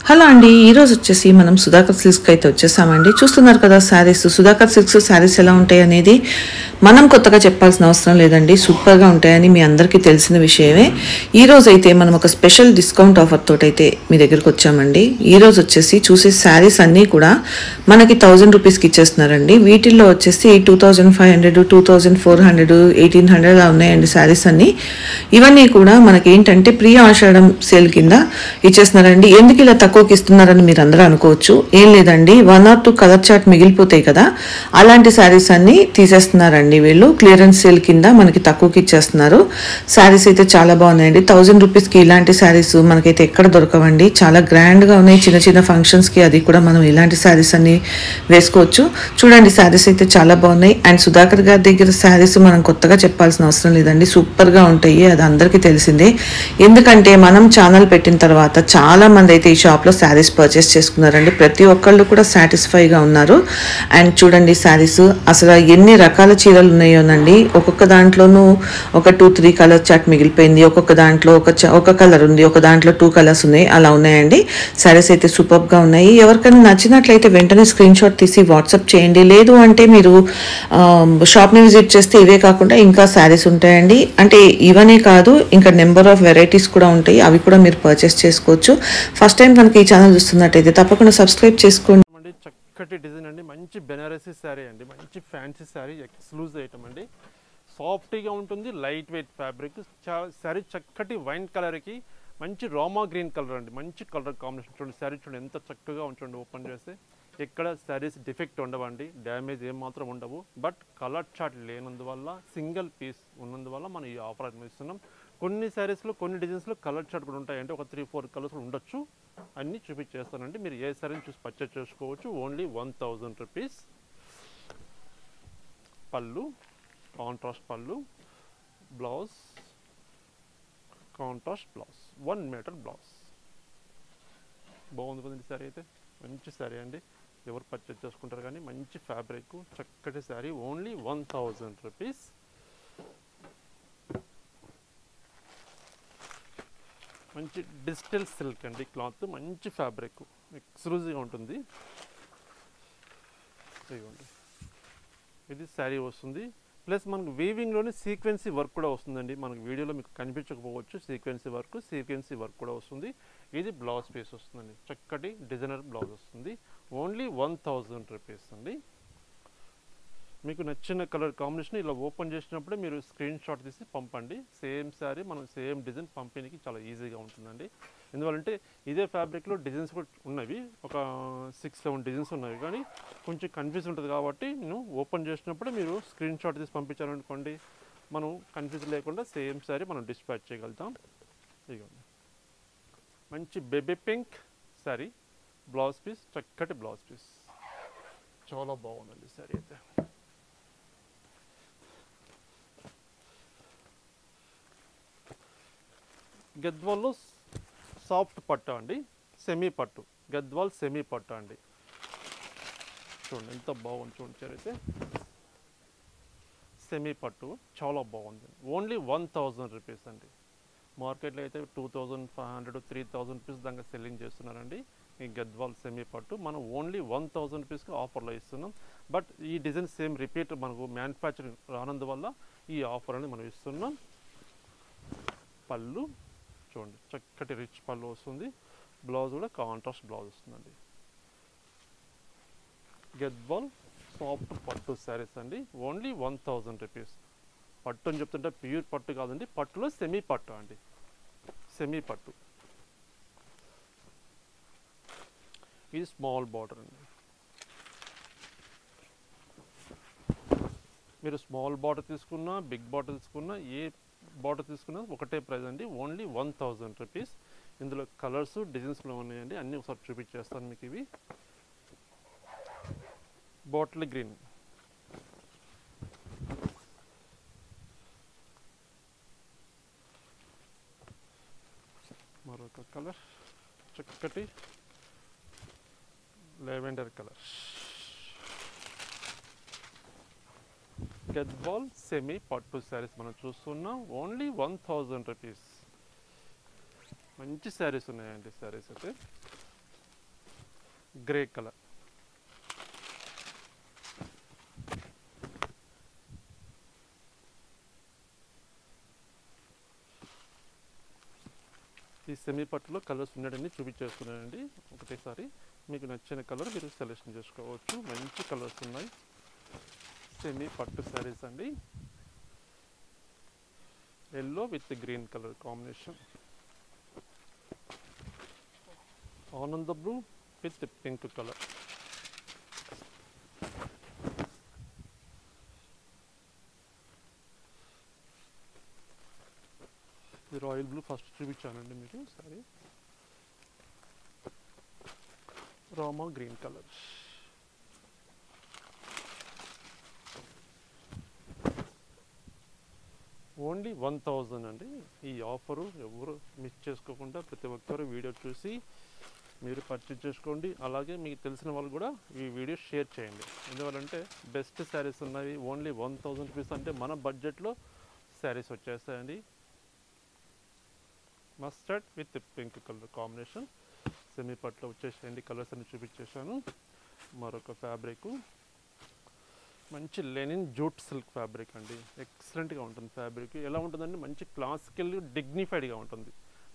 Hello అండి, ఈరోజు వచ్చేసి మనం సుధాకర్ సిల్క్స్కి అయితే వచ్చేసామండి. చూస్తున్నారు కదా శారీస్. సుధాకర్ సిల్క్స్ శారీస్ ఎలా ఉంటాయి అనేది మనం కొత్తగా చెప్పాల్సిన అవసరం లేదండి. సూపర్గా ఉంటాయని మీ అందరికీ తెలిసిన విషయమే. ఈరోజు అయితే మనం ఒక స్పెషల్ డిస్కౌంట్ ఆఫర్ తోటి అయితే మీ దగ్గరకు వచ్చామండి. ఈరోజు వచ్చేసి చూసే శారీస్ అన్నీ కూడా మనకి 1000 రూపీస్కి ఇచ్చేస్తున్నారండి. వీటిల్లో వచ్చేసి 2500, 2400, 1800 అలా ఉన్నాయండి శారీస్ అన్నీ. ఇవన్నీ కూడా మనకి ఏంటంటే ప్రీ ఆషాఢం సేల్ కింద ఇచ్చేస్తున్నారండి. ఎందుకు ఇలా తక్కువకి ఇస్తున్నారని మీరు అందరూ అనుకోవచ్చు. ఏం లేదండి, 1 or 2 కలర్ చార్ట్ మిగిలిపోతాయి కదా, అలాంటి శారీస్ అన్ని తీసేస్తున్నారండి వీళ్ళు. క్లియరెన్స్ సేల్ కింద మనకి తక్కువకి ఇచ్చేస్తున్నారు. శారీస్ అయితే చాలా బాగున్నాయండి. 1000 రూపీస్కి ఇలాంటి శారీస్ మనకైతే ఎక్కడ దొరకవండి. చాలా గ్రాండ్గా ఉన్నాయి. చిన్న చిన్న ఫంక్షన్స్కి అది కూడా మనం ఇలాంటి శారీస్ అన్ని వేసుకోవచ్చు. చూడండి, శారీస్ అయితే చాలా బాగున్నాయి. అండ్ సుధాకర్ గారి దగ్గర శారీస్ మనం కొత్తగా చెప్పాల్సిన అవసరం లేదండి. సూపర్గా ఉంటాయి, అది అందరికీ తెలిసిందే. ఎందుకంటే మనం ఛానల్ పెట్టిన తర్వాత చాలా మంది అయితే ఈ షాప్లో శారీస్ పర్చేస్ చేసుకున్నారండి. ప్రతి ఒక్కళ్ళు కూడా సాటిస్ఫైగా ఉన్నారు. అండ్ చూడండి శారీస్, అసలు ఎన్ని రకాల చీరలు ఉన్నాయోనండి. ఒక్కొక్క దాంట్లోనూ ఒక 2-3 కలర్ చాట్ మిగిలిపోయింది. ఒక్కొక్క దాంట్లో ఒక కలర్ ఉంది, ఒక దాంట్లో 2 కలర్స్ ఉన్నాయి, అలా ఉన్నాయండి. శారీస్ అయితే సూపర్గా ఉన్నాయి. ఎవరికైనా నచ్చినట్లయితే వెంటనే స్క్రీన్ షాట్ తీసి వాట్సాప్ చేయండి. లేదు అంటే మీరు షాప్ని విజిట్ చేస్తే ఇవే కాకుండా ఇంకా శారీస్ ఉంటాయండి. అంటే ఇవనే కాదు, ఇంకా నెంబర్ ఆఫ్ వెరైటీస్ కూడా ఉంటాయి. అవి కూడా మీరు పర్చేస్ చేసుకోవచ్చు. ఫస్ట్ టైం కనుక ఈ ఛానల్ చూస్తున్నట్టయితే తప్పకుండా సబ్స్క్రైబ్ చేసుకోండి. చక్కటి డిజైన్ అండి, మంచి బెనారసీ శారీ అండి, మంచి ఫ్యాన్సీ శారీ, ఎక్స్క్లూజివ్ ఐటమ్ అండి. సాఫ్ట్గా ఉంటుంది, లైట్ వెయిట్ ఫ్యాబ్రిక్. శారీ చక్కటి వైన్ కలర్కి మంచి రామా గ్రీన్ కలర్ అండి, మంచి కలర్ కాంబినేషన్. చూడండి శారీ చూడండి ఎంత చక్కగా ఉంచండి. ఓపెన్ చేస్తే ఎక్కడ శారీస్ డిఫెక్ట్ ఉండవండి, డ్యామేజ్ ఏమాత్రం ఉండవు. బట్ కలర్ చార్ట్ లేనందువల్ల, సింగిల్ పీస్ ఉన్నందువల్ల మనం ఈ ఆఫర్ ఇస్తున్నాం. కొన్ని శారీస్లో కొన్ని డిజైన్స్లో కలర్ చార్ట్ కూడా ఉంటాయండి. ఒక 3-4 కలర్స్ ఉండొచ్చు. అన్నీ చూపించేస్తానండి. మీరు ఏ శారీని చూసి పర్చేస్ చేసుకోవచ్చు. Only 1000 rupees. పళ్ళు కాంట్రాస్ట్ పళ్ళు, blouse contrast blouse, 1 meter blouse. బాగుంది కదండి శారీ అయితే, మంచి శారీ అండి. ఎవరు పర్చేస్ చేసుకుంటారు కానీ మంచి ఫ్యాబ్రిక్, చక్కటి శారీ. Only 1000 rupees. మంచి డిజిటల్ సిల్క్ అండి క్లాత్, మంచి ఫ్యాబ్రిక్, ఎక్స్క్లూజివ్గా ఉంటుంది. ఇది శారీ వస్తుంది. ప్లస్ మనకు వీవింగ్లోనే సీక్వెన్సీ వర్క్ కూడా వస్తుందండి. మనకు వీడియోలో మీకు కనిపించకపోవచ్చు, సీక్వెన్సీ వర్క్ కూడా వస్తుంది. ఇది బ్లౌజ్ పీస్ వస్తుందండి, చక్కటి డిజైనర్ బ్లౌజ్ వస్తుంది. ఓన్లీ 1000 రూపీస్ అండి. మీకు నచ్చిన కలర్ కాంబినేషన్ ఇలా ఓపెన్ చేసినప్పుడే మీరు స్క్రీన్ షాట్ తీసి పంపండి. సేమ్ శారీ మనం సేమ్ డిజైన్ పంపిణీకి చాలా ఈజీగా ఉంటుందండి. ఎందువల్లంటే ఇదే ఫ్యాబ్రిక్లో డిజైన్స్ కూడా ఉన్నవి, ఒక 6-7 డిజైన్స్ ఉన్నవి. కానీ కొంచెం కన్ఫ్యూజ్ ఉంటుంది కాబట్టి నేను ఓపెన్ చేసినప్పుడే మీరు స్క్రీన్ షాట్ తీసి పంపించారనుకోండి, మనం కన్ఫ్యూజ్ లేకుండా సేమ్ శారీ మనం డిస్పాచ్ చేయగలుగుతాం. ఇదిగోండి, మంచి baby pink sari, blouse piece, చక్కటి బ్లౌజ్ పీస్, చాలా బాగుందండి శారీ అయితే. గద్వాల్లో సాఫ్ట్ పట్టు అండి, సెమీ పట్టు. గద్వాల్ సెమీ పట్టు అండి. చూడండి ఎంత బాగుంది, చూడండి అయితే సెమీ పట్టు చాలా బాగుంది. ఓన్లీ 1000 రూపీస్ అండి. మార్కెట్లో అయితే 2500, 3000 రూపీస్ దాకా సెల్లింగ్ చేస్తున్నారండి. ఈ గద్వాల్ సెమీ పట్టు మనం ఓన్లీ 1000 రూపీస్కి ఆఫర్లో ఇస్తున్నాం. బట్ ఈ డిజైన్ సేమ్ రిపీట్ మనకు మ్యానుఫ్యాక్చరింగ్ రానందువల్ల ఈ ఆఫర్ అనేది మనం ఇస్తున్నాం. పళ్ళు చూడండి, చక్కటి రిచ్ పళ్ళు వస్తుంది. బ్లౌజ్ కూడా కాంట్రాస్ట్ బ్లౌజ్ వస్తుందండి. గద్వాల్ సాఫ్ట్ పట్టు శారీస్ అండి, ఓన్లీ 1000 రూపీస్. పట్టు అని చెప్తుంటే ప్యూర్ పట్టు కాదండి, పట్టులో సెమీ పట్టు అండి, సెమీ పట్టు. ఇది స్మాల్ బార్డర్ అండి. మీరు స్మాల్ బార్డర్ తీసుకున్నా, బిగ్ బార్డర్ తీసుకున్నా, ఏ బార్డర్ తీసుకున్నా ఒకటే ప్రైస్ అండి. Only 1000 rupees. ఇందులో కలర్స్ డిజైన్స్ కూడా ఉన్నాయండి, అన్నీ ఒకసారి చూపించేస్తాను మీకు. ఇవి బాటిల్ గ్రీన్, మరొక కలర్ చక్కటి లెవెండర్ కలర్. గద్వాల్ సెమీ పట్టు శారీస్ మనం చూస్తున్నాం. Only 1000 rupees. మంచి శారీస్ ఉన్నాయండి. శారీస్ అయితే గ్రే కలర్. ఈ సెమీ పట్టులో కలర్స్ ఉన్నాయని చూపించేస్తున్నానండి. ఒకటేసారి మీకు నచ్చిన కలర్ మీరు సెలెక్షన్ చేసుకోవచ్చు. మంచి కలర్స్ ఉన్నాయి. సెమీ పట్టు శారీస్ అండి. Yellow with green colour combination. ఆనంద బ్లూ విత్ పింక్ కలర్. ఇది రాయల్ బ్లూ ఫస్ట్ చూపించానండి మీకు sorry. Rama green colour. Only 1000 అండి. ఈ ఆఫరు ఎవరు మిస్ చేసుకోకుండా ప్రతి ఒక్కరు వీడియో చూసి మీరు పర్చేజ్ చేసుకోండి. అలాగే మీకు తెలిసిన వాళ్ళు కూడా ఈ వీడియో షేర్ చేయండి. ఎందువల్లంటే బెస్ట్ శారీస్ ఉన్నాయి. ఓన్లీ 1000 రూపీస్ అంటే మన బడ్జెట్లో శారీస్ వచ్చేస్తాయండి. Mustard with pink colour combination. Semi పట్లో వచ్చేసేయండి. కలర్స్ అన్ని చూపించేసాను. మరొక ఫ్యాబ్రిక్ మంచి లెనిన్ జూట్ సిల్క్ ఫ్యాబ్రిక్ అండి. ఎక్సలెంట్గా ఉంటుంది ఫ్యాబ్రిక్. ఎలా ఉంటుందండి, మంచి క్లాసికల్ డిగ్నిఫైడ్గా ఉంటుంది.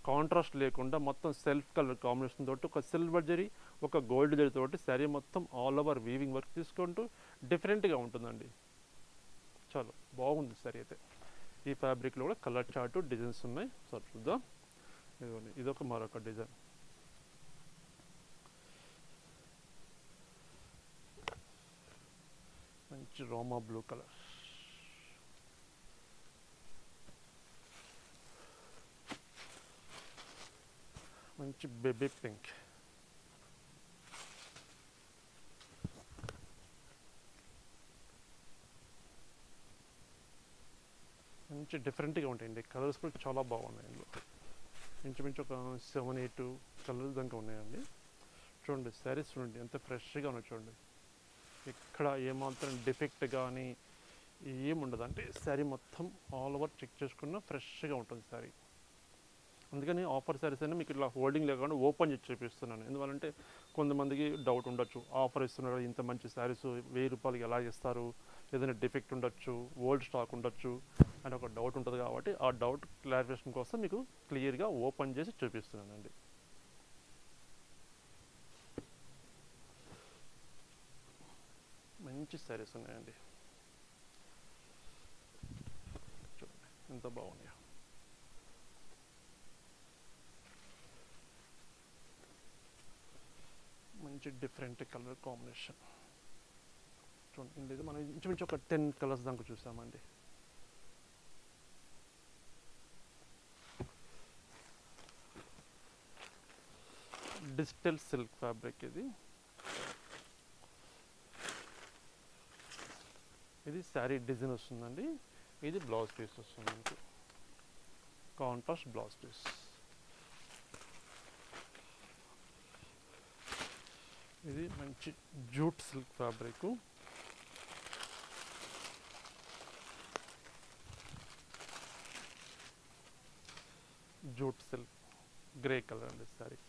కాంట్రాస్ట్ లేకుండా మొత్తం సెల్ఫ్ కలర్ కాంబినేషన్ తోటి ఒక సిల్వర్ జరీ ఒక గోల్డ్ జరీ తోటి శారీ మొత్తం ఆల్ ఓవర్ వీవింగ్ వర్క్ తీసుకుంటూ డిఫరెంట్గా ఉంటుందండి. చాలా బాగుంది శారీ అయితే. ఈ ఫ్యాబ్రిక్లో కూడా కలర్ చార్టు డిజైన్స్ ఉన్నాయి. సార్ చూద్దాం. ఇదొక మరొక డిజైన్. మంచి రోమా బ్లూ కలర్. మంచి బేబీ పింక్. మంచి డిఫరెంట్గా ఉంటాయండి. కలర్స్ కూడా చాలా బాగున్నాయి. ఇందులో ఇంచుమించు ఒక 7-8 కలర్స్ దాకా ఉన్నాయండి. చూడండి శారీస్ చూడండి ఎంత ఫ్రెష్గా ఉన్నాయి. చూడండి ఇక్కడ ఏమాత్రం డిఫెక్ట్ కానీ ఏముండదు. అంటే శారీ మొత్తం ఆల్ ఓవర్ చెక్ చేసుకున్న ఫ్రెష్గా ఉంటుంది శారీ. అందుకని ఆఫర్ శారీస్ అయినా మీకు ఇట్లా హోల్డింగ్ లేకుండా ఓపెన్ చేసి చూపిస్తున్నాను. ఎందువల్లంటే కొంతమందికి డౌట్ ఉండొచ్చు, ఆఫర్ ఇస్తున్నారు ఇంత మంచి శారీస్ 1000 రూపాయలకి ఎలా ఇస్తారు, ఏదైనా డిఫెక్ట్ ఉండొచ్చు, ఓల్డ్ స్టాక్ ఉండొచ్చు అని ఒక డౌట్ ఉంటుంది. కాబట్టి ఆ డౌట్ క్లారిఫికేషన్ కోసం మీకు క్లియర్గా ఓపెన్ చేసి చూపిస్తున్నానండి. మంచి శారీస్ ఉన్నాయండి. చూడండి ఎంత బాగున్నాయో. మంచి డిఫరెంట్ కలర్ కాంబినేషన్. చూడండి ఇది మనం ఇంచుమించు ఒక 10 కలర్స్ దాకా చూసామండి. డిజిటల్ సిల్క్ ఫ్యాబ్రిక్ ఇది. ఇది శారీ డిజైన్ వస్తుందండి. ఇది బ్లౌజ్ పీస్ వస్తుంది మనకు. Contrast blouse piece. ఇది మంచి jute silk fabric. Jute silk grey colour అండి సారీ.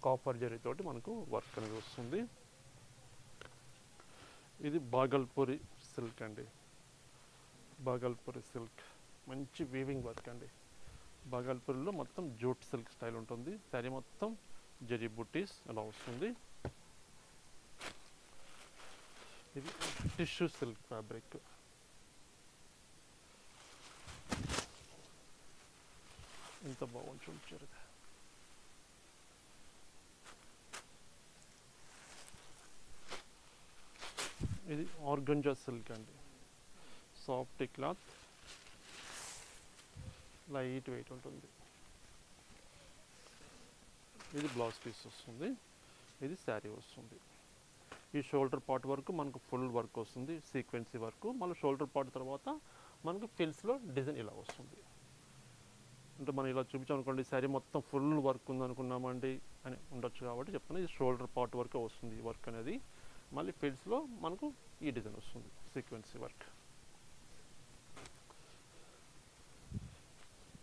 కాపర్ జరీతోటి మనకు వర్క్ అనేది వస్తుంది. ఇది బాగల్పూరి సిల్క్ అండి. బాగల్పూరి సిల్క్ మంచి వీవింగ్ వర్క్ అండి. బాగల్పూరిలో మొత్తం జూట్ సిల్క్ స్టైల్ ఉంటుంది. శారీ మొత్తం జరీ బుట్టీస్ అలా వస్తుంది. ఇది టిష్యూ సిల్క్ ఫ్యాబ్రిక్. ఎంత బాగుంది చూపించారు. ఇది ఆర్గంజా సిల్క్ అండి. సాఫ్ట్ క్లాత్, లైట్ వెయిట్ ఉంటుంది. ఇది బ్లౌజ్ పీస్ వస్తుంది. ఇది శారీ వస్తుంది. ఈ షోల్డర్ పార్ట్ వరకు మనకు ఫుల్ వర్క్ వస్తుంది, సీక్వెన్సీ వర్క్. మళ్ళీ షోల్డర్ పార్ట్ తర్వాత మనకు ఫిల్స్లో డిజైన్ ఇలా వస్తుంది. అంటే మనం ఇలా చూపించామనుకోండి శారీ మొత్తం ఫుల్ వర్క్ ఉందనుకున్నామండి అని ఉండొచ్చు. కాబట్టి చెప్తాను, ఇది షోల్డర్ పార్ట్ వరకే వస్తుంది ఈ వర్క్ అనేది. మళ్ళీ ఫిల్స్లో మనకు ఈ డిజైన్ వస్తుంది, సీక్వెన్సీ వర్క్.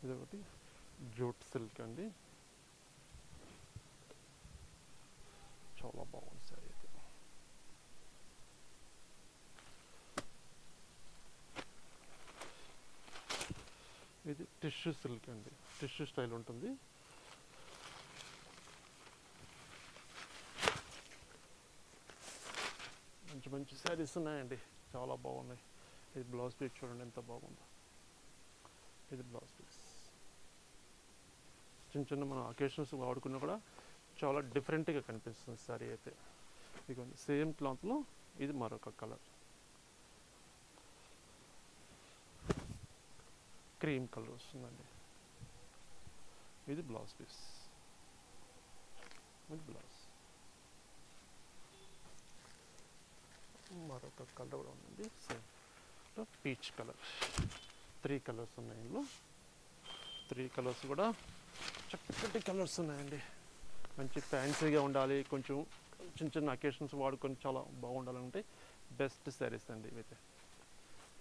ఇది ఒకటి జూట్ సిల్క్ అండి. చాలా బాగుంది సారీ అయితే. ఇది టిష్యూ సిల్క్ అండి, టిష్యూ స్టైల్ ఉంటుంది. మంచి మంచి శారీస్ ఉన్నాయండి, చాలా బాగున్నాయి. ఇది బ్లౌజ్ పీస్ చూడండి ఎంత బాగుందో. ఇది బ్లౌజ్ పీస్ చిన్న చిన్న మన అకేషన్స్ వాడుకున్నా కూడా చాలా డిఫరెంట్గా కనిపిస్తుంది శారీ అయితే. ఇదిగోండి సేమ్ క్లాత్లో ఇది మరొక కలర్, క్రీమ్ కలర్ వస్తుందండి. ఇది బ్లౌజ్ పీస్, ఇది బ్లౌజ్. మరొక కలర్ కూడా ఉందండి, సేమ్ పీచ్ కలర్. 3 కలర్స్ ఉన్నాయి ఇందులో. 3 కలర్స్ కూడా చక్కటి కలర్స్ ఉన్నాయండి. మంచి ఫ్యాన్సీగా ఉండాలి, కొంచెం చిన్న చిన్న అకేషన్స్ వాడుకొని చాలా బాగుండాలంటే బెస్ట్ శారీస్ అండి ఇవైతే.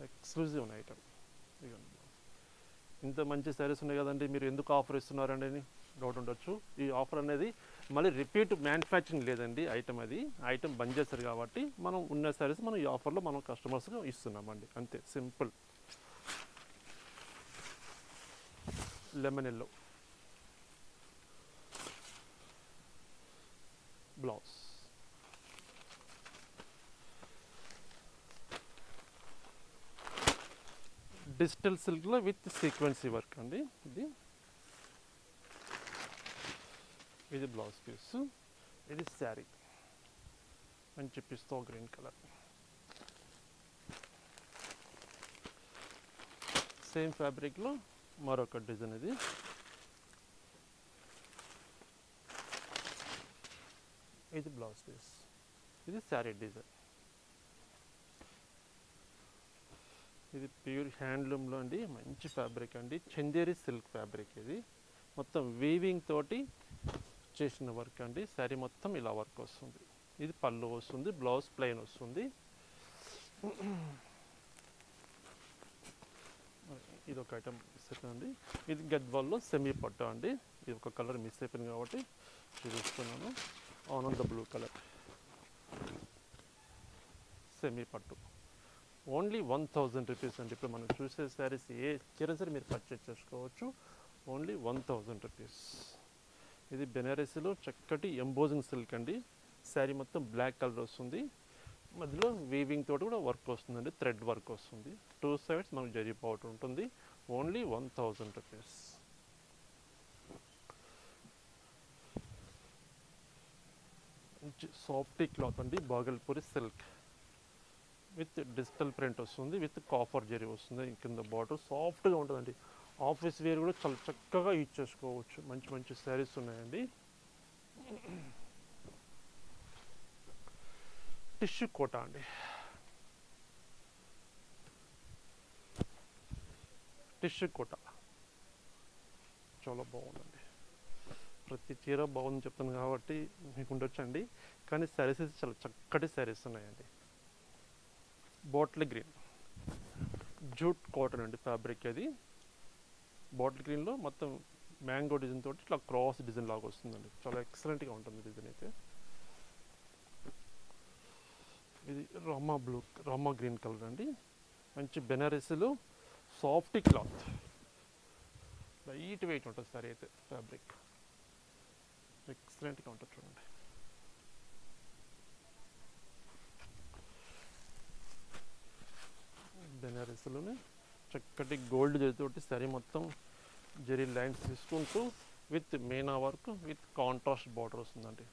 ఎక్స్క్లూజివ్ ఉన్న ఐటమ్. ఇంత మంచి శారీస్ ఉన్నాయి కదండి, మీరు ఎందుకు ఆఫర్ ఇస్తున్నారండి అని డౌట్ ఉండొచ్చు. ఈ ఆఫర్ అనేది మళ్ళీ రిపీట్ మ్యానుఫ్యాక్చరింగ్ లేదండి, ఐటమ్ అది ఐటమ్ బంద్ చేస్తారు కాబట్టి మనం ఉన్న శారీస్ మనం ఈ ఆఫర్లో మనం కస్టమర్స్గా ఇస్తున్నామండి, అంతే simple. Lemon yellow blouse. Digital సిల్క్లో విత్ సీక్వెన్సీ వర్క్ అండి. ఇది బ్లౌజ్ పీస్, ఇది శారీ మంచి పిస్తా గ్రీన్ కలర్. సేమ్ ఫ్యాబ్రిక్లో మరొక డిజైన్. ఇది బ్లౌజ్ పీస్, ఇది శారీ డిజైన్. ఇది ప్యూర్ హ్యాండ్లూమ్లో అండి, మంచి ఫ్యాబ్రిక్ అండి, చందేరి సిల్క్ ఫ్యాబ్రిక్. ఇది మొత్తం వీవింగ్ తోటి చేసిన వర్క్ అండి. శారీ మొత్తం ఇలా వర్క్ వస్తుంది. ఇది పళ్ళు వస్తుంది, బ్లౌజ్ ప్లెయిన్ వస్తుంది. ఇది ఒక ఐటమ్ మిస్ అయిపోయింది. ఇది గద్వాల్లో సెమీ పట్టు అండి. ఇది ఒక కలర్ మిస్ అయిపోయింది కాబట్టి చూపిస్తున్నాను. ఆనంద బ్లూ కలర్ సెమీ పట్టు. ఓన్లీ 1000 రూపీస్ అండి. ఇప్పుడు మనం చూసే శారీస్ ఏ చీర సరే మీరు పర్చేజ్ చేసుకోవచ్చు, ఓన్లీ 1000 రూపీస్. ఇది బెనారసీలో చక్కటి ఎంబోజింగ్ సిల్క్ అండి. శారీ మొత్తం బ్లాక్ కలర్ వస్తుంది, మధ్యలో వీవింగ్ తోటి కూడా వర్క్ వస్తుందండి, థ్రెడ్ వర్క్ వస్తుంది. 2 సైడ్స్ మనకు జరీ పౌడర్ ఉంటుంది. Only 1000 rupees. మంచి సాఫ్టీ క్లాత్ అండి, Bhagalpuri silk with digital print వస్తుంది, విత్ కాపర్ జరీ వస్తుంది. కింద బార్డర్ సాఫ్ట్గా ఉంటుందండి. ఆఫీస్ వేర్ కూడా చాలా చక్కగా యూజ్ చేసుకోవచ్చు. మంచి మంచి శారీస్ ఉన్నాయండి. టిష్యూ కోట అండి, టిష్యూ కోట చాలా బాగుందండి. ప్రతి చీర బాగుందని చెప్తాను కాబట్టి మీకు ఉండొచ్చండి, కానీ శారీస్ చాలా చక్కటి శారీస్ ఉన్నాయండి. బాటిల్ గ్రీన్ జూట్ కాటన్ అండి ఫ్యాబ్రిక్. అది బాటిల్ గ్రీన్లో మొత్తం మ్యాంగో డిజైన్ తోటి ఇట్లా క్రాస్ డిజైన్ లాగా వస్తుందండి, చాలా ఎక్సలెంట్గా ఉంటుంది డిజైన్ అయితే. ఇది రామా గ్రీన్ కలర్ అండి, మంచి బెనారసీలో సాఫ్ట్ క్లాత్, లైట్ వెయిట్ ఉంటుంది సారీ అయితే. ఫ్యాబ్రిక్ ఎక్సలెంట్గా ఉంటుంది చూడండి. బెనారసీలోనే చక్కటి గోల్డ్ జరీతోటి శారీ మొత్తం జరీ లైన్స్ తీసుకుంటూ with meena work with contrast border వస్తుందండి.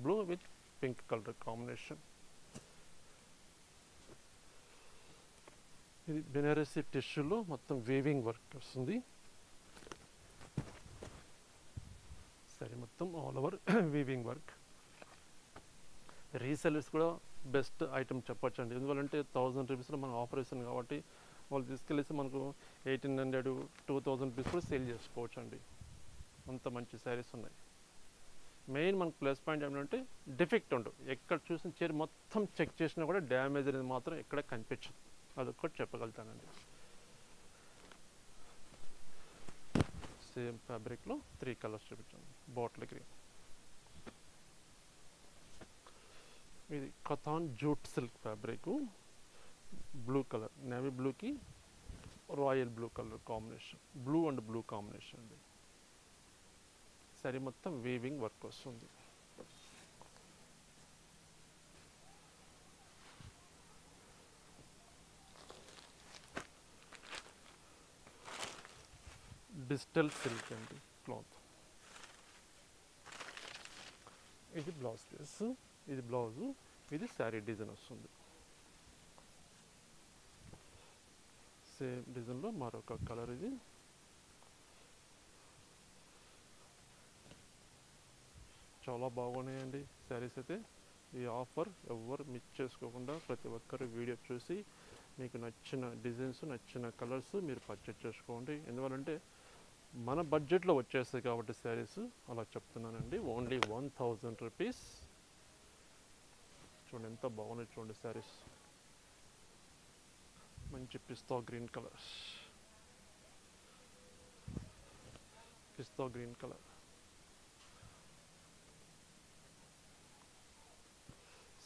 Blue with pink colour combination. ఇది బెనారసీ టిష్యూలో మొత్తం వీవింగ్ వర్క్ వస్తుంది. సరే మొత్తం all over weaving work. Resellers కూడా బెస్ట్ ఐటమ్ చెప్పొచ్చు అండి, ఎందుకంటే 1000 రూపీస్లో మనం ఆఫర్ ఇస్తుంది కాబట్టి వాళ్ళు తీసుకెళ్ళేసి మనకు 1800 2000 రూపీస్ కూడా సేల్ చేసుకోవచ్చు అండి. అంత మంచి శారీస్ ఉన్నాయి. మెయిన్ మనకు ప్లస్ పాయింట్ ఏమంటే డిఫెక్ట్ ఉండదు. ఎక్కడ చూసిన చీర మొత్తం చెక్ చేసినా కూడా డ్యామేజ్ అనేది మాత్రం ఎక్కడ కనిపించదు, అదొక్కటి చెప్పగలుగుతానండి. సేమ్ ఫ్యాబ్రిక్లో 3 కలర్స్ చూపించాను. బాటిల్ గ్రీన్, ఇది katan jute silk fabric, blue colour, navy బ్లూకి royal blue colour combination, blue and blue combination అండి. సరే మొత్తం వీవింగ్ వర్క్ వస్తుంది. డిజిటల్ సిల్క్ అండి క్లాత్. ఇది బ్లౌజ్ పీస్, ఇది బ్లౌజు, ఇది శారీ డిజైన్ వస్తుంది. సేమ్ డిజైన్లో మరొక కలర్. ఇది చాలా బాగున్నాయండి శారీస్ అయితే. ఈ ఆఫర్ ఎవరు మిస్ చేసుకోకుండా ప్రతి ఒక్కరు వీడియో చూసి మీకు నచ్చిన డిజైన్స్, నచ్చిన కలర్స్ మీరు పర్చేజ్ చేసుకోండి. ఎందువల్లంటే మన బడ్జెట్లో వచ్చేస్తాయి కాబట్టి శారీస్, అలా చెప్తున్నానండి. Only 1000 rupees. చూడండి ఎంత బాగున్నాయి చూడండి శారీస్. మంచి pista green colour, pista green colour,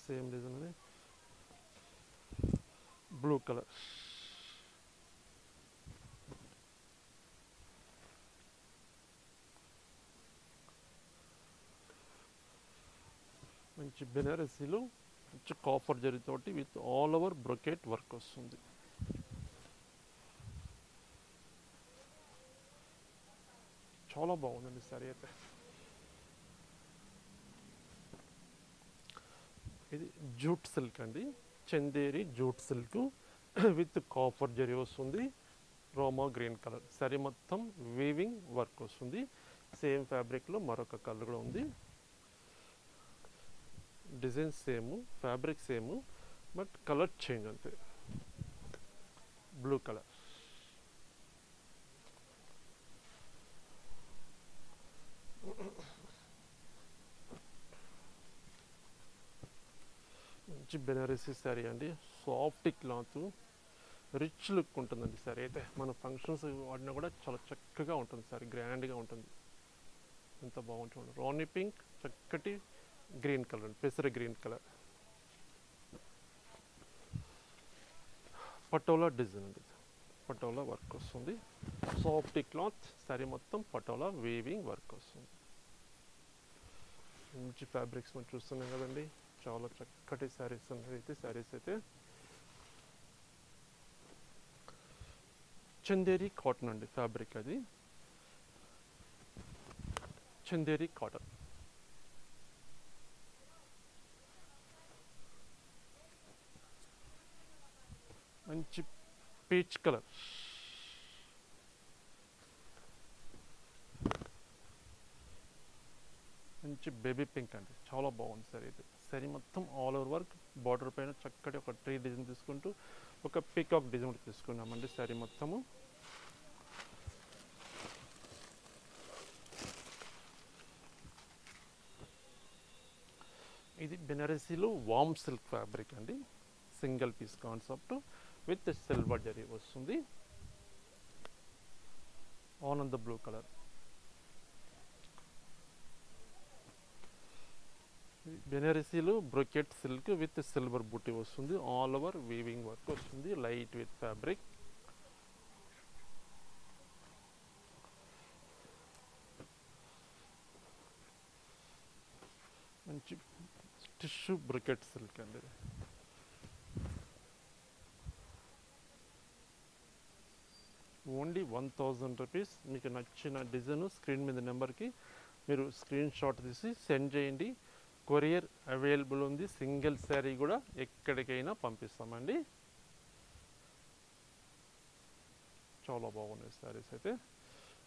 same design అని బ్లూ కలర్, మంచి బెనారసీలో మంచి కాపర్ జరీతోటి with all over brocade work వస్తుంది. చాలా బాగుందండి సారీ అయితే. ఇది జూట్ సిల్క్ అండి, Chanderi jute silk with copper zari వస్తుంది, రోమా గ్రీన్ కలర్. సారీ మొత్తం వీవింగ్ వర్క్ వస్తుంది. సేమ్ ఫ్యాబ్రిక్లో మరొక కలర్ కూడా ఉంది. Design same, fabric same, but colour change అంతే. బ్లూ కలర్, మంచి బెనారసీ శారీ అండి, సాఫ్ట్ క్లాత్, రిచ్ లుక్ ఉంటుందండి శారీ అయితే. మన ఫంక్షన్స్ వాడినా కూడా చాలా చక్కగా ఉంటుంది శారీ, గ్రాండ్గా ఉంటుంది. ఎంత బాగుంటుంది. రాణి పింక్, చక్కటి గ్రీన్ కలర్ అండి, పెసర గ్రీన్ కలర్. పటోలా డిజైన్ అండి, పటోలా వర్క్ వస్తుంది. సాఫ్ట్ క్లాత్ శారీ మొత్తం పటోలా వీవింగ్ వర్క్ వస్తుంది. మంచి ఫ్యాబ్రిక్స్ మనం చూస్తున్నాం కదండి, చాలా చక్కటి శారీస్ అయితే. శారీస్ అయితే చందేరి కాటన్ అండి ఫ్యాబ్రిక్, అది చందేరి కాటన్. మంచి పీచ్ కలర్, మంచి బేబీ పింక్ అండి, చాలా బాగుంది సారీ ఇది. సారీ మొత్తం ఆల్ ఓవర్ వర్క్, బార్డర్ పైన చక్కటి ఒక ట్రీ డిజైన్ తీసుకుంటూ ఒక పీకాక్ డిజైన్ తీసుకున్నామండి సారీ మొత్తము. ఇది బెనారసీలో వామ్ సిల్క్ ఫ్యాబ్రిక్ అండి, single piece concept with silver zari వస్తుంది. ఆనంద బ్లూ కలర్. బెనారసీలో brocade silk with silver booti వస్తుంది. ఆల్ ఓవర్ వీవింగ్ వర్క్ వస్తుంది, లైట్ వెయిట్ ఫ్యాబ్రిక్. మంచి టిష్యూ బ్రొకెట్ సిల్క్ అండి. Only 1000 rupees. మీకు నచ్చిన డిజైన్ స్క్రీన్ మీద నెంబర్కి మీరు స్క్రీన్ షాట్ తీసి సెండ్ చేయండి. కొరియర్ అవైలబుల్ ఉంది. సింగిల్ శారీ కూడా ఎక్కడికైనా పంపిస్తామండి. చాలా బాగున్నాయి శారీస్ అయితే.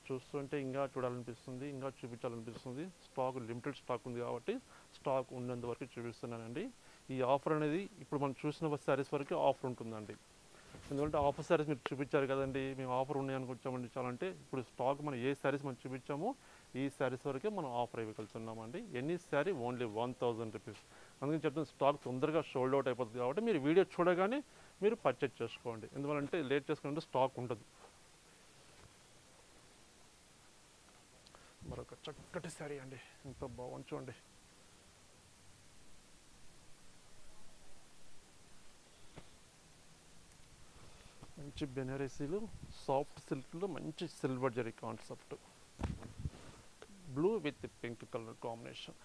చూస్తుంటే ఇంకా చూడాలనిపిస్తుంది, ఇంకా చూపించాలనిపిస్తుంది. స్టాక్ లిమిటెడ్ స్టాక్ ఉంది కాబట్టి స్టాక్ ఉన్నంత వరకు చూపిస్తున్నానండి. ఈ ఆఫర్ అనేది ఇప్పుడు మనం చూసిన శారీస్ వరకు ఆఫర్ ఉంటుందండి. ఎందుకంటే ఆఫర్ శారీస్ మీరు చూపించారు కదండి, మేము ఆఫర్ ఉన్నాయని వచ్చామండి చాలంటే, ఇప్పుడు స్టాక్ మనం ఏ శారీస్ మనం చూపించామో ఈ శారీస్ వరకే మనం ఆఫర్ ఇవ్వగలుగుతున్నామండి. Any sari only 1000 rupees. అందుకని చెప్తున్న స్టాక్ తొందరగా షోల్డ్ అవుట్ అయిపోతుంది కాబట్టి మీరు వీడియో చూడగానే మీరు పర్చేజ్ చేసుకోండి. ఎందువల్లంటే లేట్ చేసుకుంటే స్టాక్ ఉండదు. మరొక చక్కటి శారీ అండి, ఎంత బాగుంది చూడండి. మంచి బెనారసీలు సాఫ్ట్ సిల్క్లో మంచి silver zari concept, blue with pink colour combination.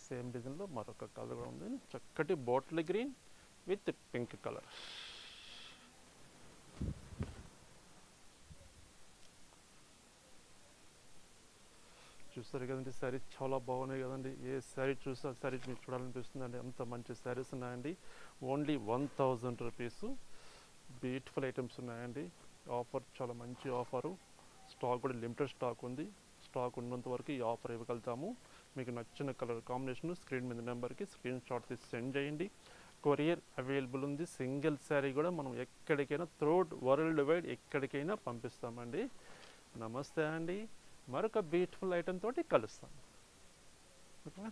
Same డిజైన్లో మరొక కలర్ కూడా ఉంది, చక్కటి bottle green with pink colour. చూస్తారు కదండి శారీస్ చాలా బాగున్నాయి కదండి. ఏ శారీ చూస్తే ఆ శారీ మీకు చూడాలనిపిస్తుందండి, అంత మంచి శారీస్ ఉన్నాయండి. Only 1000 rupees. బ్యూటిఫుల్ ఐటమ్స్ ఉన్నాయండి. ఆఫర్ చాలా మంచి ఆఫరు. స్టాక్ కూడా లిమిటెడ్ స్టాక్ ఉంది. స్టాక్ ఉన్నంత వరకు ఈ ఆఫర్ ఇవ్వగలుగుతాము. మీకు నచ్చిన కలర్ కాంబినేషన్ స్క్రీన్ మీద నెంబర్కి స్క్రీన్ షాట్ తీసి సెండ్ చేయండి. కొరియర్ అవైలబుల్ ఉంది. సింగిల్ శారీ కూడా మనం ఎక్కడికైనా త్రూఅవుట్ వరల్డ్ వైడ్ ఎక్కడికైనా పంపిస్తామండి. నమస్తే అండి. మరొక బ్యూటిఫుల్ ఐటమ్ తోటి కలుస్తాం. ఓకేనా?